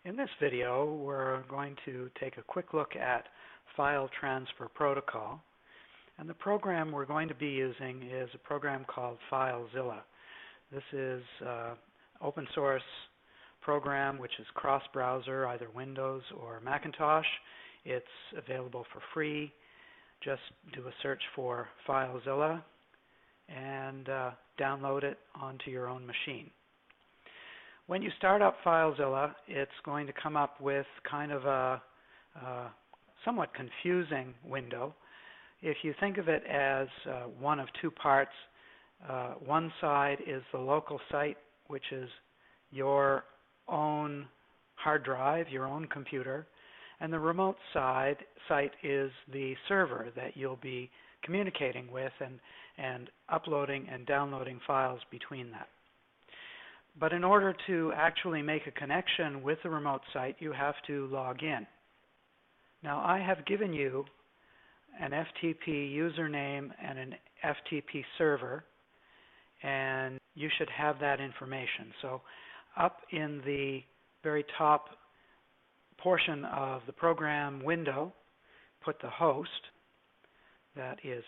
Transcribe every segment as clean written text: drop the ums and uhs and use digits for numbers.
In this video, we're going to take a quick look at File Transfer Protocol. And the program we're going to be using is a program called Filezilla. This is an open source program which is cross-browser, either Windows or Macintosh. It's available for free. Just do a search for Filezilla and download it onto your own machine. When you start up Filezilla, it's going to come up with kind of a somewhat confusing window. If you think of it as one of two parts, one side is the local site, which is your own hard drive, your own computer, and the remote site is the server that you'll be communicating with and uploading and downloading files between that. But in order to actually make a connection with the remote site, you have to log in. Now, I have given you an FTP username and an FTP server, and you should have that information. So up in the very top portion of the program window, put the host, that is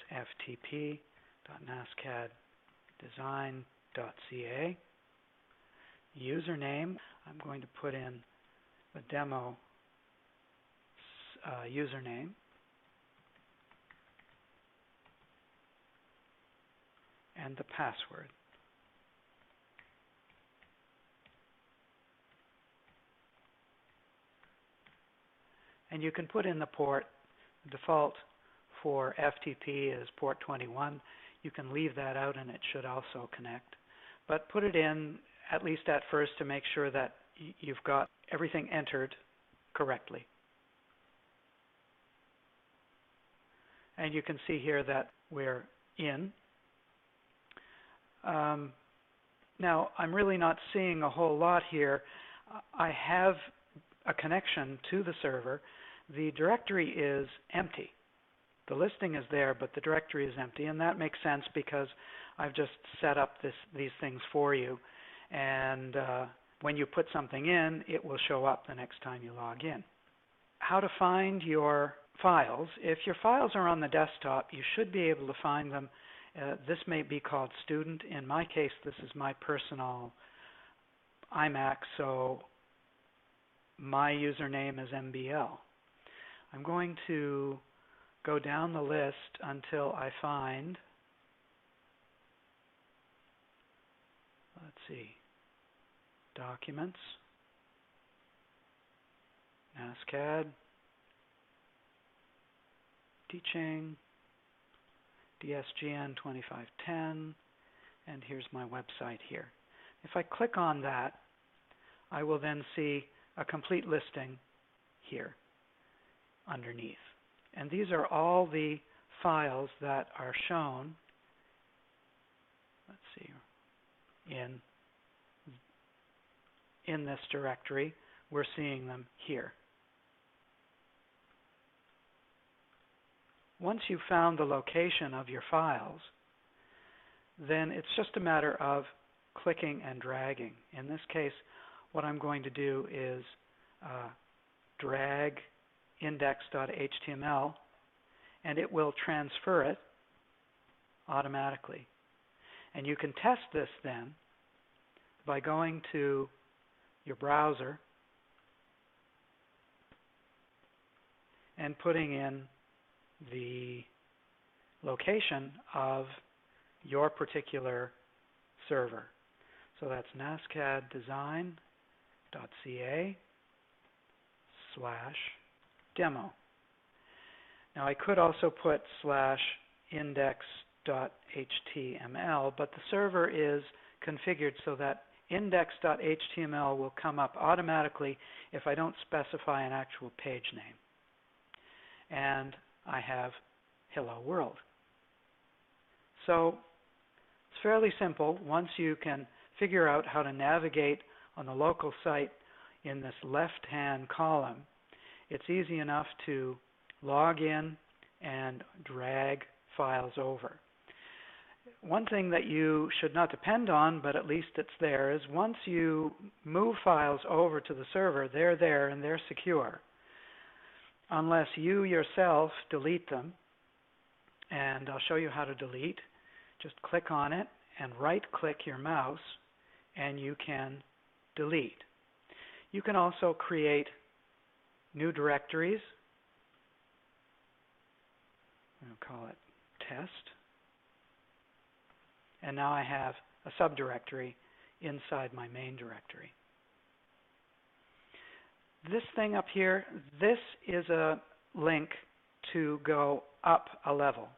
ftp.nascaddesign.ca. Username, I'm going to put in the demo username. And the password. And you can put in the port. The default for FTP is port 21. You can leave that out and it should also connect. But put it in at least at first to make sure that you've got everything entered correctly. And you can see here that we're in. Now, I'm really not seeing a whole lot here. I have a connection to the server. The directory is empty. The listing is there, but the directory is empty, and that makes sense because I've just set up these things for you. And when you put something in, it will show up the next time you log in. How to find your files. If your files are on the desktop, you should be able to find them. This may be called student. In my case, this is my personal iMac, so my username is MBL. I'm going to go down the list until I find, let's see, Documents, NASCAD, Teaching, DSGN2510, and here's my website here. If I click on that, I will then see a complete listing here underneath. And these are all the files that are shown, let's see, in this directory. We're seeing them here. Once you've found the location of your files, then it's just a matter of clicking and dragging. In this case, what I'm going to do is drag index.html, and it will transfer it automatically. And you can test this then by going to your browser and putting in the location of your particular server. So that's nascaddesign.ca/demo. Now I could also put /index.html, but the server is configured so that index.html will come up automatically if I don't specify an actual page name. And I have Hello World. So it's fairly simple. Once you can figure out how to navigate on the local site in this left-hand column, it's easy enough to log in and drag files over. one thing that you should not depend on, but at least it's there, is once you move files over to the server, they're there and they're secure. Unless you yourself delete them, and I'll show you how to delete. Just click on it and right-click your mouse, and you can delete. You can also create new directories. I'll call it test. And now I have a subdirectory inside my main directory. This thing up here, this is a link to go up a level.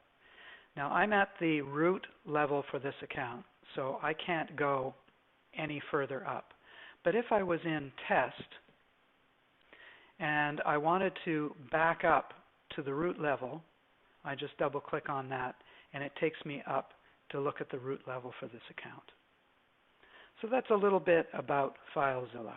Now I'm at the root level for this account, so I can't go any further up. But if I was in test and I wanted to back up to the root level, I just double click on that and it takes me up to look at the root level for this account. So that's a little bit about Filezilla.